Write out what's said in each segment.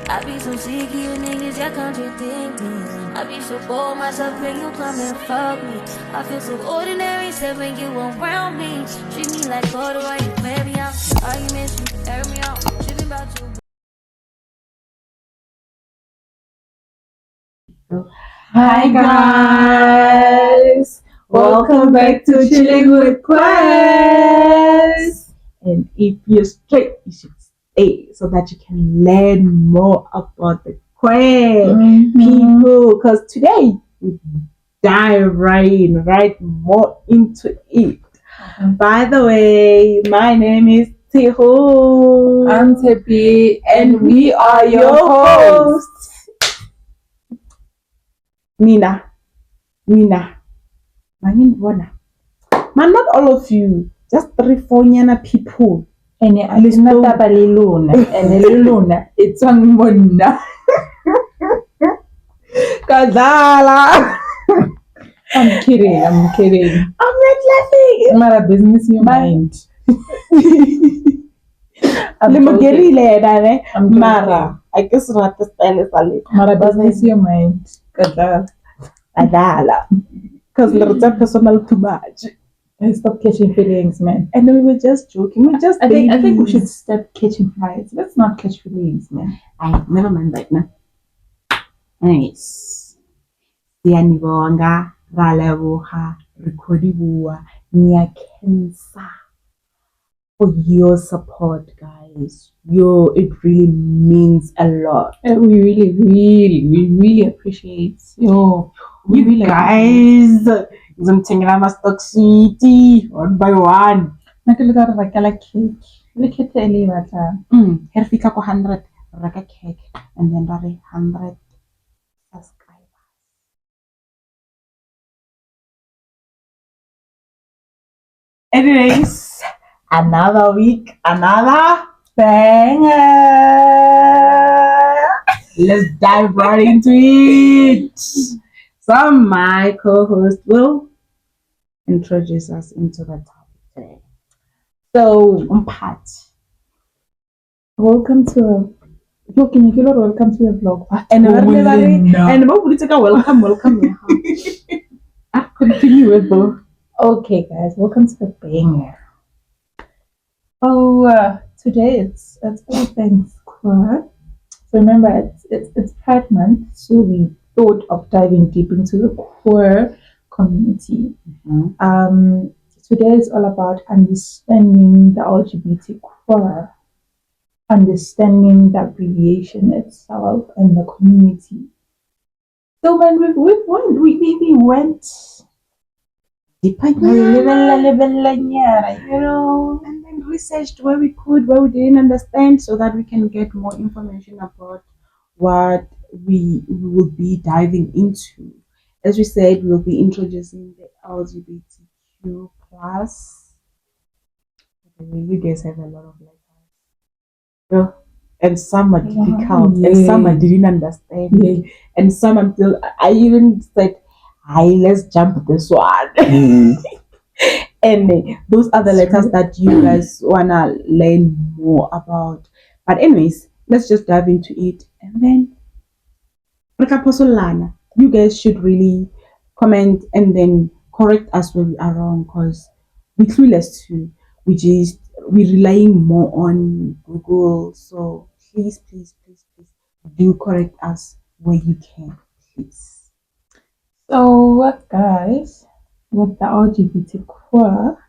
I be so sick of you niggas, you're contradicting. I be so bold myself when you come and fuck me. I feel so ordinary, except when you around me. Treat me like water while you play me out. Arguments, you air me out. Tripping about you. Hi guys, welcome back to Chilling with Quest. And if you're straight, you should stay so that you can learn more about the queer people. Because today we dive right more into it. By the way, my name is Tiho. I'm Tepi, and we are your hosts. Nina. Man, not all of you, just 3-4 Nyana people. And it's not Tabaliluna, and Luna, it's on Mona. Kazala. I'm kidding. I'm not laughing. It's not a business you mind. Mara, I guess what the style is a little. Mara business your mind. Kazala. Because little personal too much. Stop catching feelings, man. And we were just joking. I think we should stop catching fights. Let's not catch feelings, man. Never mind that now. Nice. Siyanibonga, raleboha, rekodiwa, niyakensa for your support, guys. It really means a lot. We really appreciate you really guys. Zimthengela stock sweetie one by one. Look at cake. Look at the Here fika ko 100 raka cake and then 100 subscribers. Anyways, another week, another banger. Let's dive right into it. So my co-host will introduce us into the topic today. So, Pat, welcome to the vlog. and welcome. I'll continue with both. Okay, guys, welcome to the banger. Today it's all things queer. So remember, it's Pride Month, so we thought of diving deep into the queer community. Today is all about understanding the LGBT queer, understanding the abbreviation itself and the community. So when we went deeper, and then researched where we didn't understand, so that we can get more information about what we will be diving into. As we said, we'll be introducing the LGBTQ plus. You guys have a lot of letters, and some are difficult, and some I didn't understand, and some until I even said, let's jump this one. And those are the letters that you guys wanna learn more about. But anyways, let's just dive into it, and then you guys should really comment and then correct us when we are wrong, because we're clueless too. We're relying more on Google. So please do correct us where you can, please. So guys, with the LGBT queer, I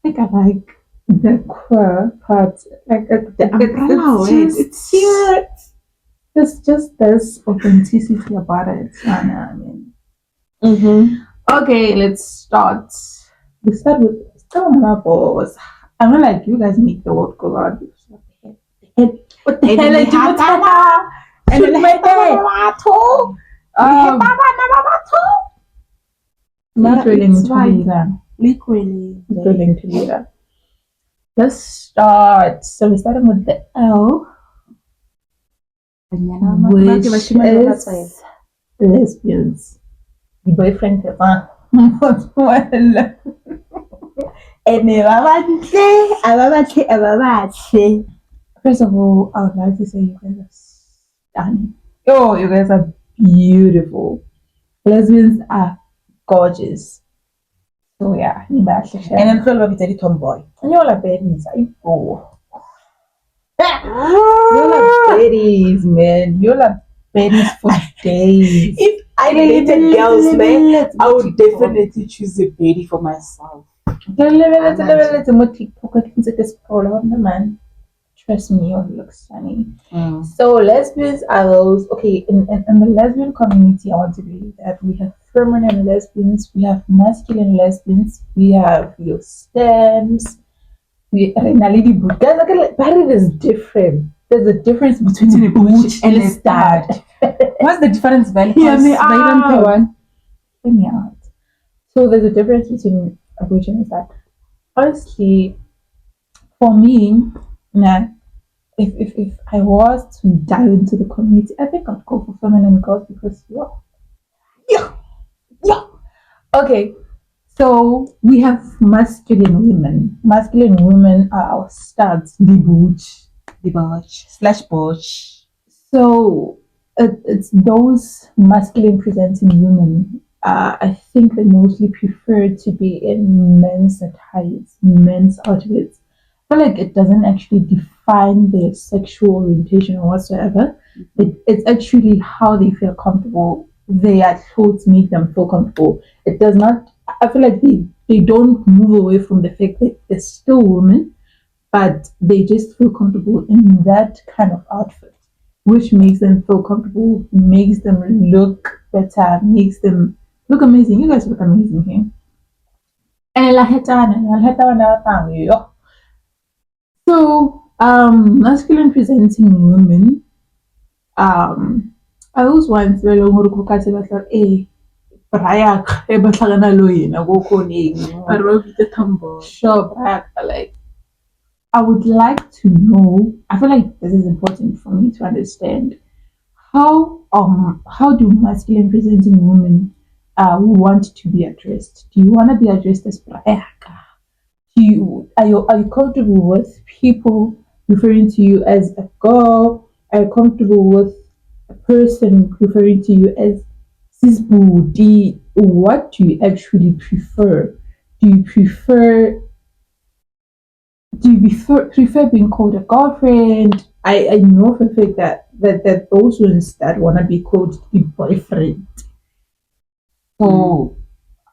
think I like the queer part, like the umbrella word. It's cute. There's just this authenticity about it. I mean. Okay, let's start. We start with balls. I'm not like you guys make the world go round. What the hell? Let's start. So we're starting with the L, which is lesbians. The boyfriend is First of all, I would like to say you guys are stunning. Oh, you guys are beautiful. Lesbians are gorgeous. So yeah, And then feel like it's tomboy. and you're like babies, oh. You're like babies, man. You're like babies for days. If I dated girls, man, I would definitely choose a baby for myself. Let's more TikTok. I can take a scroll on the man. Trust me, you look stunning. So lesbians are those okay in the lesbian community. I want to believe that we have feminine lesbians, we have masculine lesbians, we have your stems, we lady boot. Guys, but is different. There's a difference between a boot and a stud. What's the difference, Val? Hear me out. Hear me out. So there's a difference between a boot and a stud. Honestly, for me, nah, if I was to dive into the community, I think I'd go for feminine girls because yeah, yeah. Okay, so we have masculine women. Masculine women are our studs, the butch slash butch. So it's those masculine presenting women. I think they mostly prefer to be in men's attires, men's outfits. I feel like it doesn't actually define their sexual orientation or whatsoever. It's actually how they feel comfortable. Their clothes make them feel comfortable. It does not. I feel like they don't move away from the fact that they're still women, but they just feel comfortable in that kind of outfit, which makes them feel comfortable, makes them look better, makes them look amazing. You guys look amazing here. And so, masculine presenting women, I always want to know how to Raya e batlagana lo yena go koneng. But what with the tomboy? Sure, but like I would like to know. I feel like this is important for me to understand how do masculine presenting women want to be addressed? Do you want to be addressed as Braeka? Are you comfortable with people referring to you as a girl? Are you comfortable with a person referring to you as Sisbudi? What do you actually prefer? Do you prefer prefer being called a girlfriend? I know for a fact that those ones that wanna be called the boyfriend. So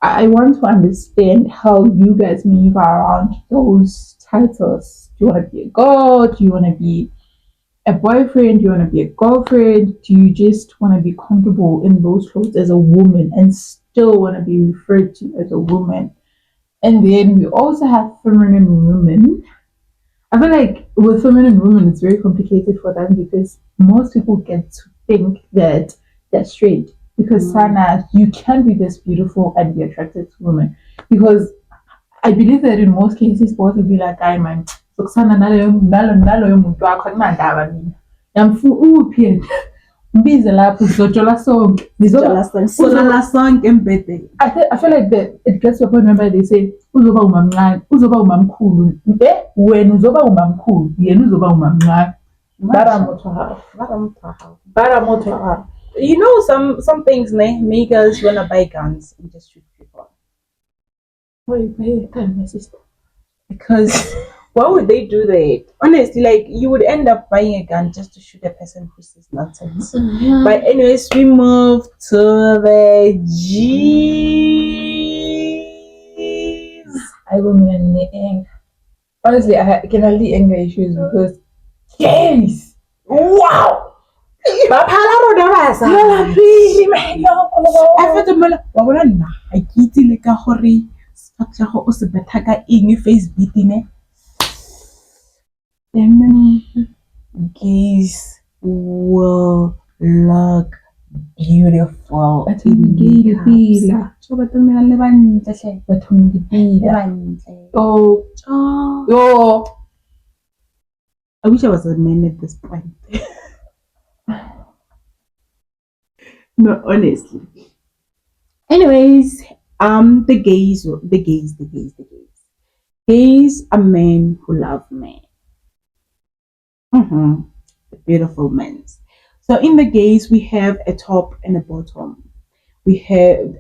I want to understand how you guys move around those titles. Do you wanna be a girl? Do you wanna be a boyfriend? Do you wanna be a girlfriend? Do you just wanna be comfortable in those clothes as a woman and still wanna be referred to as a woman? And then we also have feminine women. I feel like with feminine women, it's very complicated for them because most people get to think that they're straight. Because Sana, you can be this beautiful and be attracted to women. Because I believe that in most cases, boys will be like, "I man, so Sana nalo yo muntu wakho kunandaba mina. Yamfu uphi mbize lapho sizojola sonke Sizola sonke embedeni." I feel like that it gets to a point where they say uzoba umamncane uzoba umamkhulu wena uzoba umamkhulu yena uzoba umamncane baramoto. You know, some things make us wanna buy guns and just shoot people. Wait, my sister. Because why would they do that? Honestly, like you would end up buying a gun just to shoot a person who says nonsense. But anyways, we move to the G's. I will mean honestly, I can only anger issues because yes, wow. Baphala rona ba sa. I felt like wa bona nna ha ke itse le ka gore sa go o se betha ka eng face beating and gays will look beautiful in the so ba tlo le bantle hle bathong dipila oh yo I wish I was a man at this point. No, honestly. Anyways, the gays. Gays are men who love men. Beautiful men. So in the gays, we have a top and a bottom. We have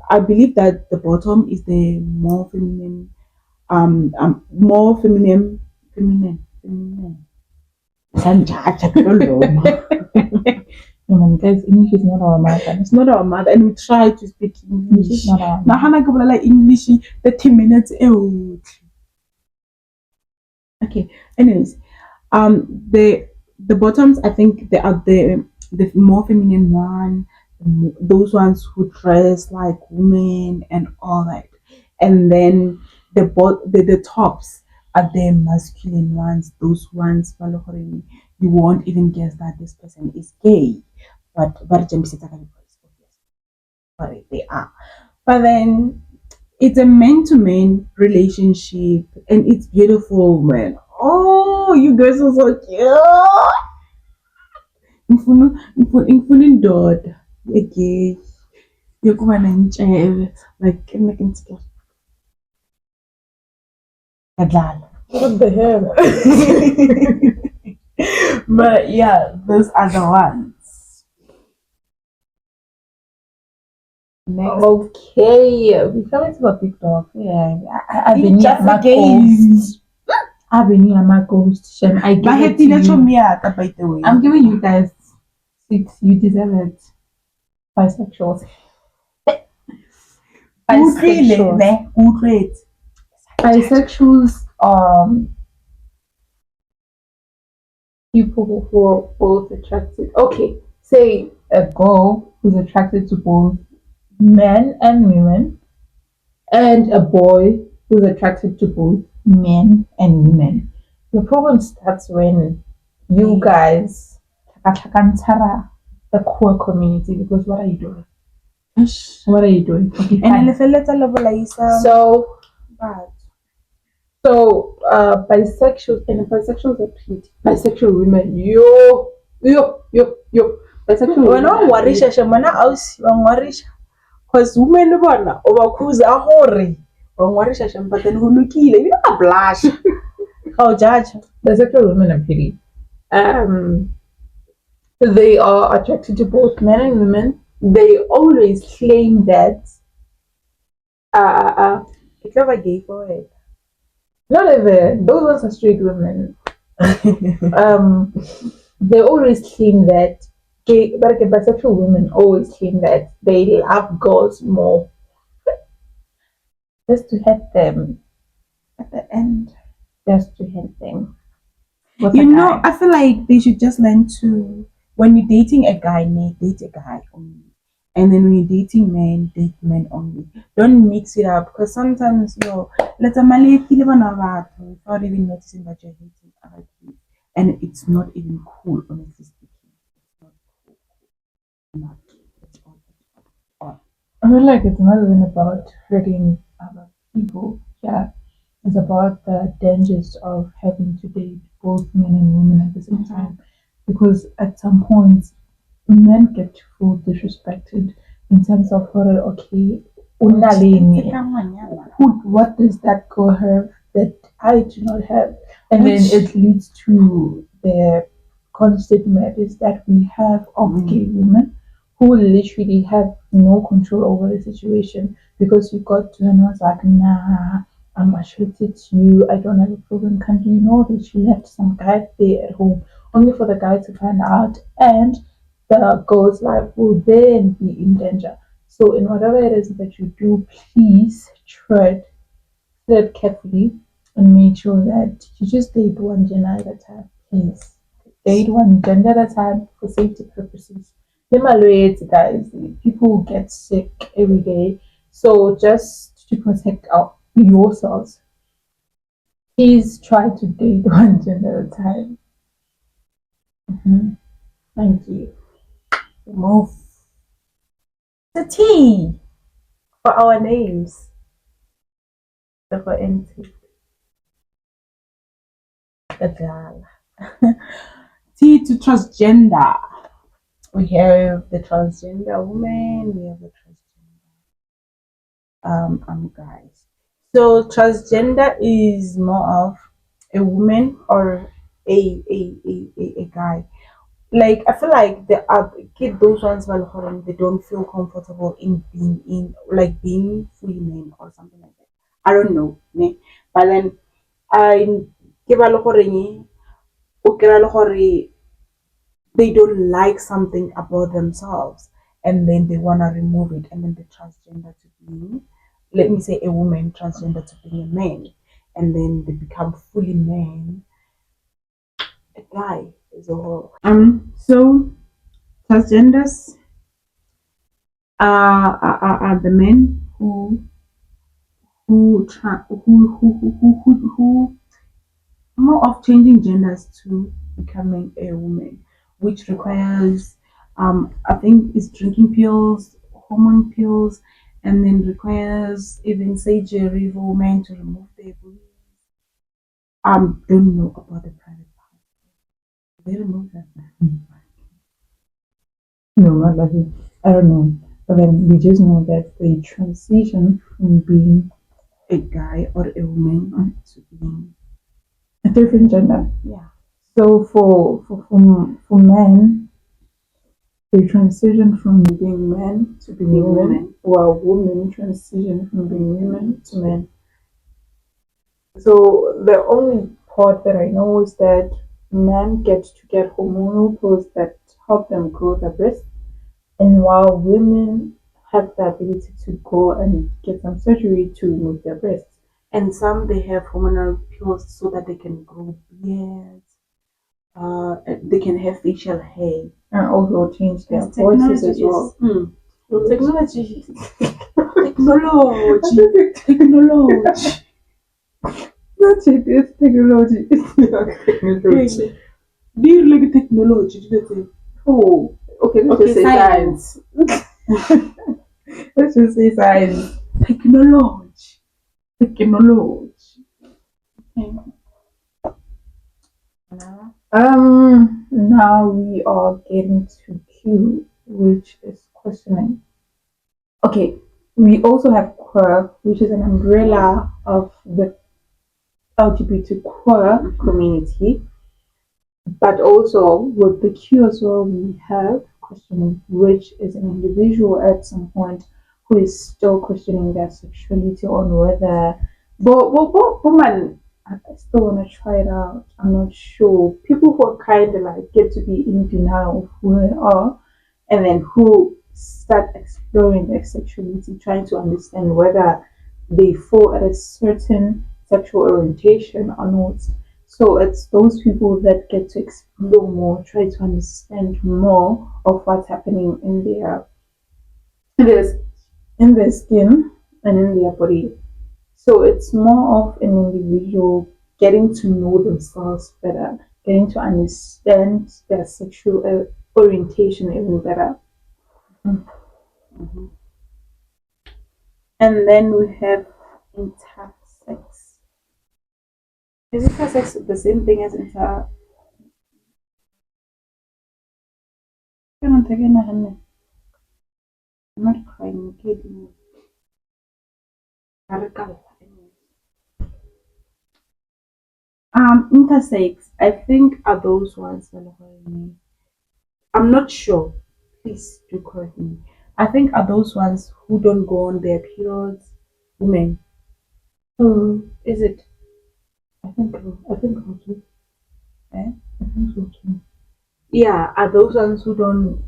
I believe that the bottom is the more feminine, more feminine. Sanjaja, No, man, guys, English is not our mother. it's not our mother, and we try to speak English English. is not our Now, mother. Hannah go like English 30 minutes. Okay. Anyways, the bottoms, I think they are the more feminine one, those ones who dress like women and all that, and then the tops are the masculine ones. Those ones, you won't even guess that this person is gay, but they are. But then it's a man-to-man relationship, and it's beautiful, man. Oh, you guys are so cute. Ngifuna indoda egay yokuba nentshebe like making kadlala. What the hell? But yeah, those are the ones. Next. Okay, we coming to the TikTok. Yeah, I've been Just my again. ghost. I've been my ghost. Shem, I give it to you. By the way. I'm giving you guys 6. You deserve it. Bisexuals. Bisexuals. Bisexuals. People who are both attracted. Okay, say a girl who's attracted to both men and women, and a boy who's attracted to both men and women. The problem starts when you guys the queer community, because what are you doing? What are you doing? Okay, And fine. So bisexuals and bisexuals are pretty. Bisexual women, yo. Bisexual wena women. warisha shemana ausi wangwarisha cause women bona obakhuza hore wangwarisha shem but then hulukile you don't blush how judge Bisexual women are pretty. They are attracted to both men and women. They always claim that it's never gay for it. not even those ones are straight women. They always claim that gay, but okay, bisexual women always claim that they love girls more, just to hurt them At the end, just to hurt them. you know, I feel like they should just learn to when you're dating a guy, date a guy only. And then when you're dating men, date men only. Don't mix it up because sometimes let's without even noticing that you're hating other kids. And it's not even cool, honestly speaking. It's not cool. Not. It's odd. I feel like it's not even about hurting other people. Yeah, it's about the dangers of having to date both men and women at the same time. Because at some point, men get to feel disrespected in terms of okay, unaleni, what does that girl have that I do not have? And then it leads to the constant matters that we have of gay women who literally have no control over the situation because you got to and was like, nah, I'm attracted to you, I don't have a problem. Can't you know that you left some guy there at home only for the guy to find out and the girl's life will then be in danger. So in whatever it is that you do, please tread carefully and make sure that you just date one gender at a time. Please date one gender at a time for safety purposes. Guys, people get sick every day. So just to protect yourselves, please try to date one gender at a time. Thank you. Move the T for our names. For NT. T to transgender. We have the transgender woman, we have the transgender guys. So transgender is more of a woman or a guy. like I feel like the kid those ones well they don't feel comfortable in being in like being fully men or something like that. I don't know, ne? But then I give a they don't like something about themselves and then they wanna remove it and then they transgender to being let me say a woman transgender to being a man and then they become fully man, a guy as a whole. So transgenders are the men who more of changing genders to becoming a woman, which requires I think it's drinking pills, hormone pills, and then requires even surgery for women to remove their boobs. Don't know about the private part. They remove that. No, not like it. I don't know. But then we just know that they transition from being A guy or a woman to being a different gender. yeah. So for men, they transition from being men to being women, while women transition from being women to men. So the only part that I know is that men get hormonal pills that help them grow their breasts, and while women have the ability to go and get some surgery to remove their breasts. And some they have hormonal pills so that they can grow beards. They can have facial hair. And also change their Yes, voices as well. Technology, technology, technology. That's it, it's technology. It's technology. Do you like technology? Do you think? Oh, okay, let's Okay, just say science. let's just say science. Technology, technology. Okay. Now we are getting to Q, which is questioning. Okay, we also have queer, which is an umbrella of the LGBT queer community. But also with the Q as well, we have questioning, which is an individual at some point who is still questioning their sexuality on whether, but woman, I still want to try it out. I'm not sure. People who are kind of like get to be in denial of who they are, and then who start exploring their sexuality, trying to understand whether they fall at a certain sexual orientation or not. So it's those people that get to explore more, try to understand more of what's happening in their in their skin and in their body. So it's more of an individual getting to know themselves better, getting to understand their sexual orientation even better. Mhm. And then we have intersex. Is intersex the same thing as inter? I'm not crying. Kidding. Intersex. I think are those ones. I'm not sure. Please do correct me. I think are those ones who don't go on their periods. Women. Is it? I think also. Eh? I think so too. Yeah, are those ones who don't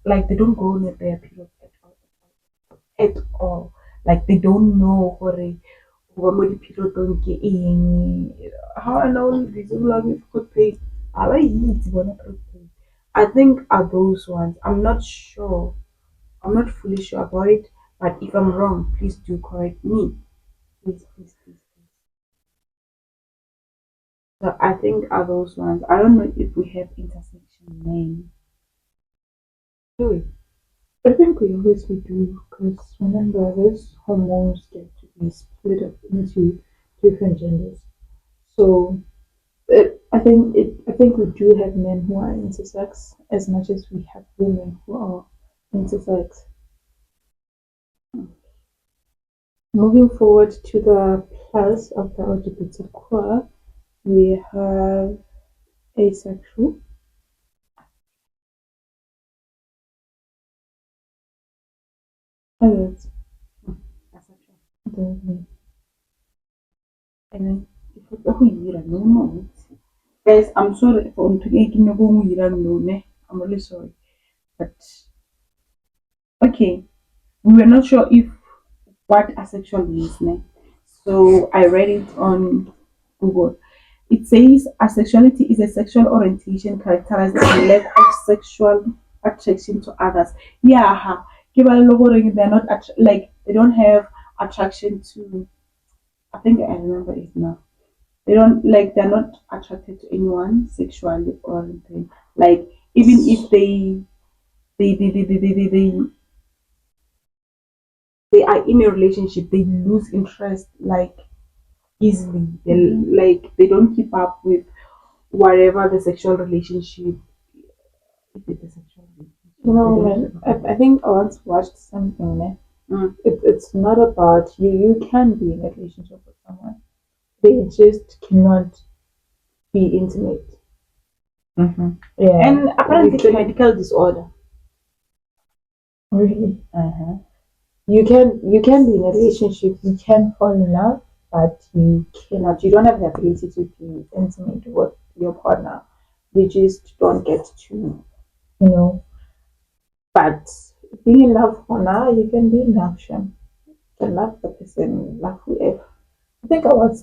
like they don't go on their periods at all. At all. Like they don't know gore mo diphelotong ke eng. How I know this is like if could pay. I think are those ones. I'm not sure. I'm not fully sure about it, but if I'm wrong, please do correct me. Please, please, please, please. So I think are those ones. I don't know if we have intersection name. Do we? I think we obviously do because remember, these hormones get to be split up into different genders. So I think we do have men who are intersex as much as we have women who are intersex. Moving forward to the plus of the LGBTQI, we have asexual. Others. Asexual. Definitely. And then if you go here, no more. Guys, I'm sorry for taking no go here, no, ne. I'm really sorry. But okay, we were not sure if what asexual is, ne? So I read it on Google. It says asexuality is a sexual orientation characterized by lack of sexual attraction to others. Yeah, ke ba le gore they're not like they don't have attraction to. I think I remember it now. They don't like they're not attracted to anyone sexually or anything. Like even if they are in a relationship, they lose interest like easily. They like they don't keep up with whatever the sexual relationship. If it's a sexual relationship, You know, they don't man, keep up with I think I once watched something, man. it. It's not about you. You can be in a relationship with someone. They just cannot be intimate. Mm-hmm. Yeah. And apparently, it's a medical disorder. Really. Uh-huh. You can be in a relationship, you can fall in love, but you don't have the ability to be intimate with your partner. You just don't get to, you know. But being in love for now, you can be in love, Shem. You can love the person, love whoever. I think I once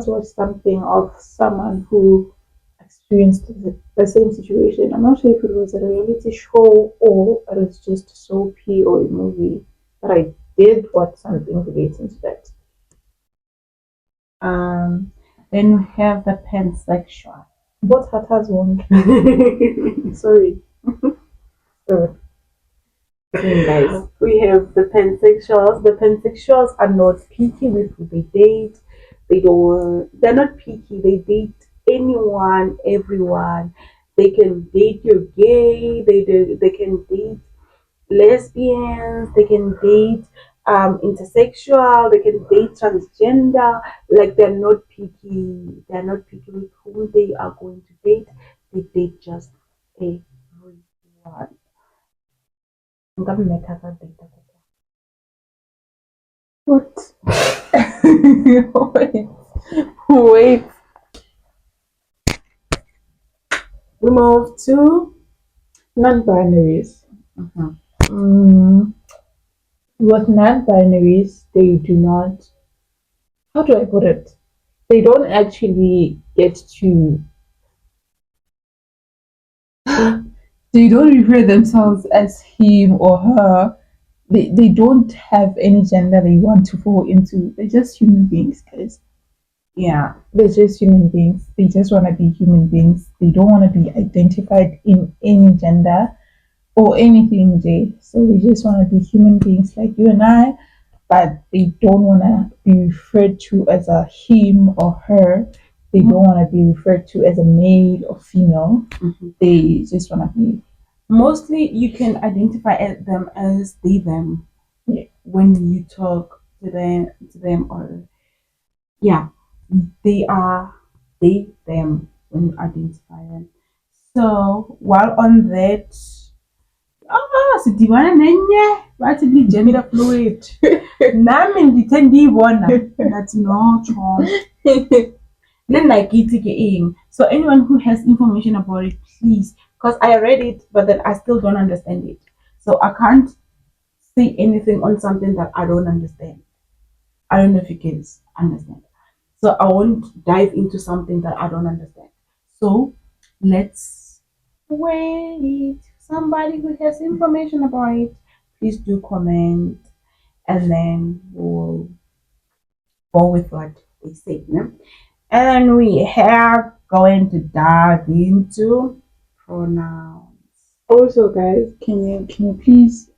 watched something of someone who experienced the same situation. I'm not sure if it was a reality show or it was just a soapy or a movie, but I did watch something relating to that. Then we have the pansexual. Both Hatas won. Sorry. So, guys. We have the pansexuals. The pansexuals are not picky with who they date. They're not picky. They date anyone, everyone. They can date your gay. They can date lesbians. They can date intersexual. They can date transgender. Like they're not picky. They're not picky with who they are going to date. They date just everyone. Nka mmetha ka data ko. What? Wait. Wait. We move to Non-binaries. Mhm. Mm, with non-binaries, they do not. How do I put it? They don't actually get to. They don't refer themselves as him or her. They don't have any gender they want to fall into. They're just human beings, guys. Yeah. They're just human beings. They just want to be human beings. They don't want to be identified in any gender or anything, Jay. So we just want to be human beings like you and I, but they don't want to be referred to as a him or her. They don't want to be referred to as a male or female. Mhm. They just want to be. Mostly you can identify them as they them Yeah. when you talk to them or yeah, they are they them when you identify them. So while on that sidibana nenye bathi gender fluid nami ndithe ndiyibona ndathi no chona so anyone who has information about it please because I read it but then I still don't understand it so I can't say anything on something that I don't understand. I don't know if you guys understand. So I won't dive into something that I don't understand. So let's wait. Somebody who has information about it, please do comment and then we'll go with what they say. No? And we have going to dive into pronouns. Also, guys, can you please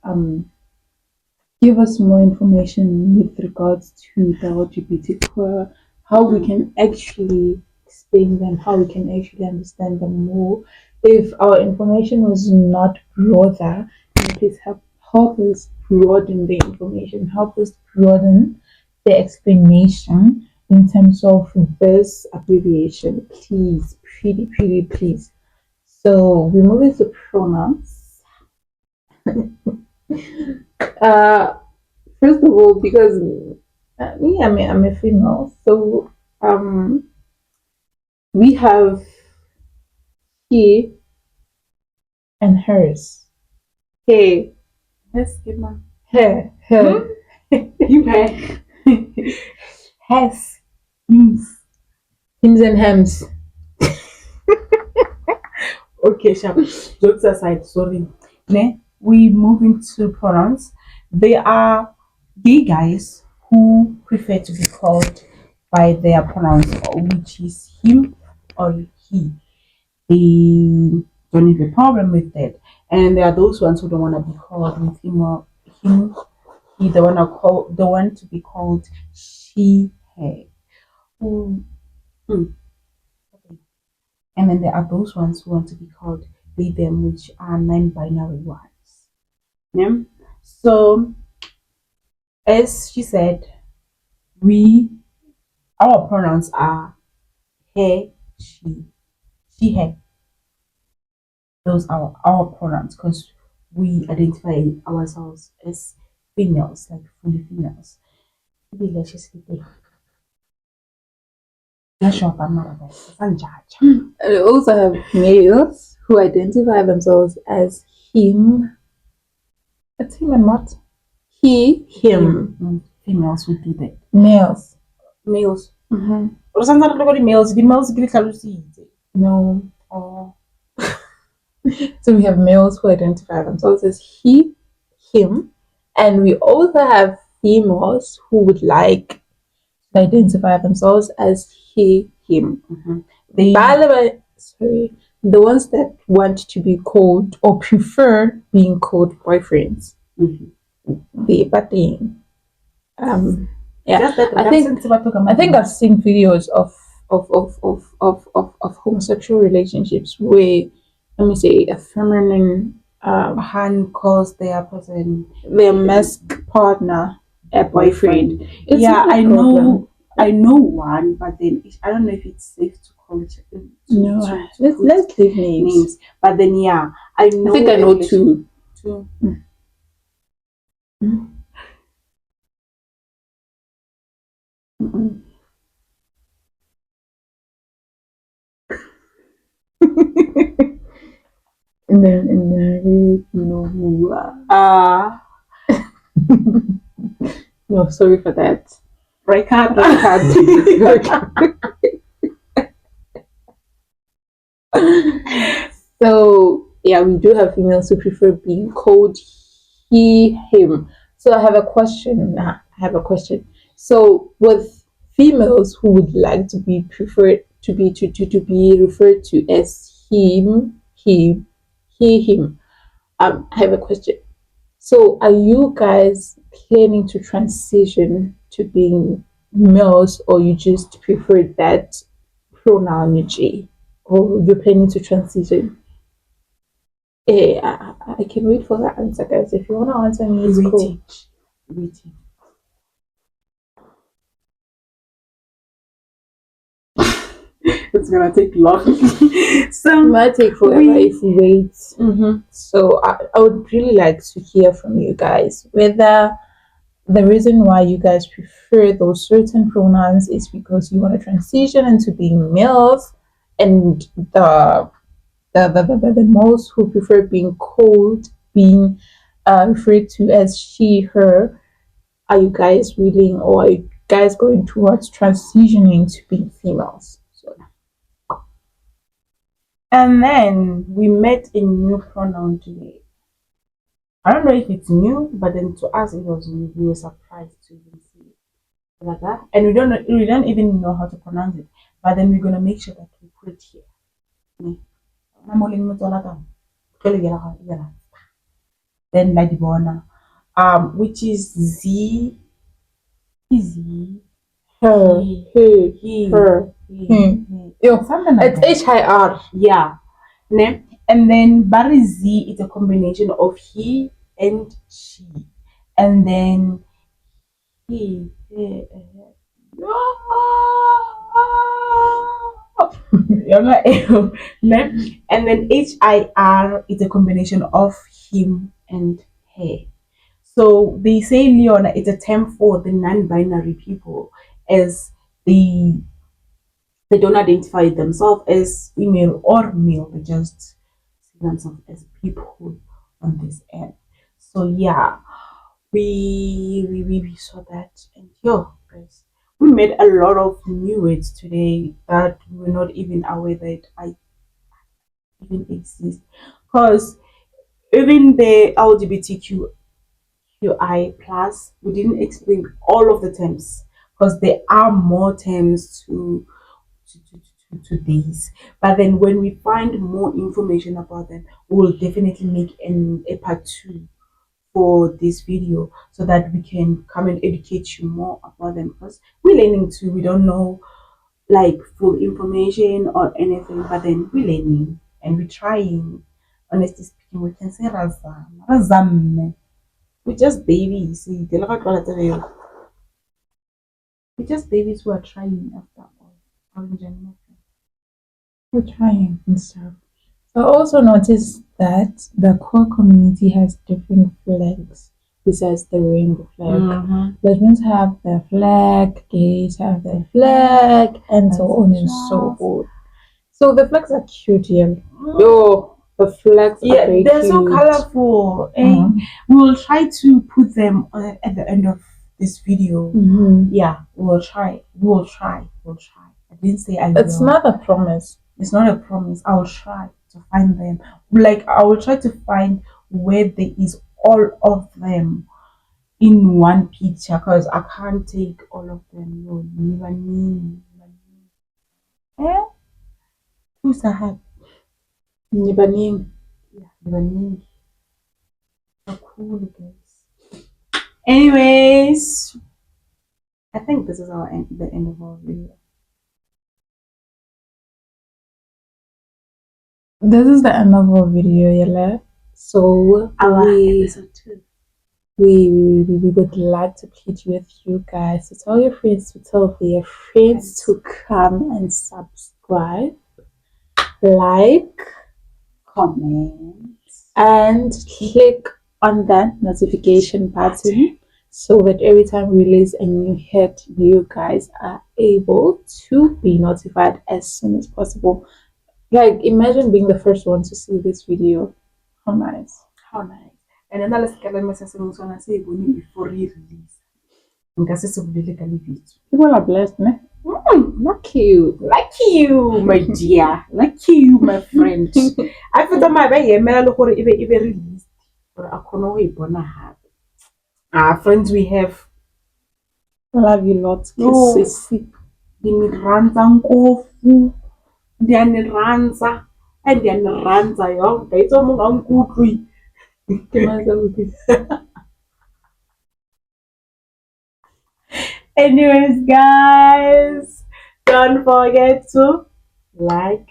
give us more information with regards to the LGBTQI, how we can actually explain them, how we can actually understand them more. If our information was not broader, can you please help us broaden the information, help us broaden the explanation in terms of this abbreviation, please, pretty, pretty, please. So we move into pronouns. First of all, because me, I'm a female, so we have he and hers. Hey, Let's get my her, her. you man. Has Hims. hims and hems. Okay, sharp. Jokes aside, sorry. Ne? We move into pronouns. There are gay guys who prefer to be called by their pronouns, which is him or he. They don't have a problem with that. And there are those ones who don't want to be called with him or him. He they want to be called she, her. Mm, mm. And then there are those ones who want to be called they, them, which are non-binary ones. Yeah. So as she said, we our pronouns are he, she, her. Those are our pronouns because we identify ourselves as females, like fully females. Maybe let's just be there. Yeah, sure, I'm not about it. I'm judge. We also have males who identify themselves as him. It's him and what? He, him. Females would do that. Males. Males. Mm-hmm. Or sometimes look at the males. The males give it. No. Oh. So we have males who identify themselves as he, him, and we also have females who would like to identify themselves as he, him. Mm-hmm. By the way, sorry, the ones that want to be called or prefer being called boyfriends. Mm-hmm. Yeah, Just that I think I've seen videos of homosexual relationships where, let me say, a feminine hand calls their person their mask partner a boyfriend. It's yeah, I know. I know one, but then I don't know if it's safe to call it. No, let's leave names. But then yeah, I know. I think I know two. Mm. Mm. and then we know who no, sorry for that. Right card. So yeah, we do have females who prefer being called he, him. So I have a question. So with females who would like to be preferred to be referred to as him, he, him. I have a question. So are you guys planning to transition to being males, or you just prefer that pronoun G, or you're planning to transition? I can wait for that answer, guys. If you want to answer me, it's cool. Waiting. It's gonna take long. So it might take forever if we wait. Mm-hmm. So I would really like to hear from you guys whether the reason why you guys prefer those certain pronouns is because you want to transition into being males, and the most who prefer being referred to as she, her. Are you guys willing, or are you guys going towards transitioning to being females? So. And then we met a new pronoun today. I don't know if it's new, but then to us it was new. We were surprised to even see it like that, and we don't even know how to pronounce it. But then we're gonna make sure that we put it here. Then Ladibona, which is Z, her, he, her, something like that. It's HIR. Yeah. And then Barry Z is a combination of he and she. And then he. And then HIR is a combination of him and her. So they say Leona is a term for the non-binary people, as they don't identify themselves as female or male. They just see themselves as people on this app. So yeah, we saw that, and yo guys, we made a lot of new words today that we were not even aware that I even exist. Because even the LGBTQI plus, we didn't explain all of the terms because there are more terms to these. But then when we find more information about them, we'll definitely make a part two for this video so that we can come and educate you more about them, because we're learning too. We don't know like full information or anything, but then we're learning and we're trying. Honestly speaking, we can say razam. We're just babies. We're just babies who are trying after all. Orange and milk. We're trying and stuff. I also noticed that the core community has different flags besides the rainbow flag. Lesbians have their flag, gays have their flag, and so on and so forth. So the flags are cute, yeah. Yo, the flags are very they're cute. so colorful. And we will try to put them at the end of this video. Yeah, we'll try. We'll try. I didn't say I will. It's not a promise. It's not a promise. I'll try to find them. Like I will try to find where there is all of them in one picture, because I can't take all of them. No, eh? Who's that? Nibaning. Yeah, so cool, guys. Anyways, I think this is the end of our video. This is the end of our video, Yella. So Our episode 2. We would like to plead with you guys to tell your friends to tell their friends to come and subscribe, like, comment, and click on that notification button so that every time we release a new hit, you guys are able to be notified as soon as possible. Like, imagine being the first one to see this video. How nice. How nice. And then let's get them say before we release. People are blessed, ne? Lucky you, my dear. Lucky you, my friend. I thought my baby released. Friends we have. Love you lots. Kisses. Ndiniranza nkofu. Ndiyaniranza. Ndiyaniranza yonke. Itsomunga unkutli. Anyways, guys, don't forget to like,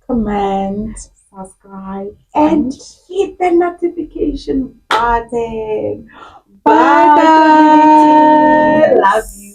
comment, subscribe, and hit the notification button. Bye, Bye, guys. Love you.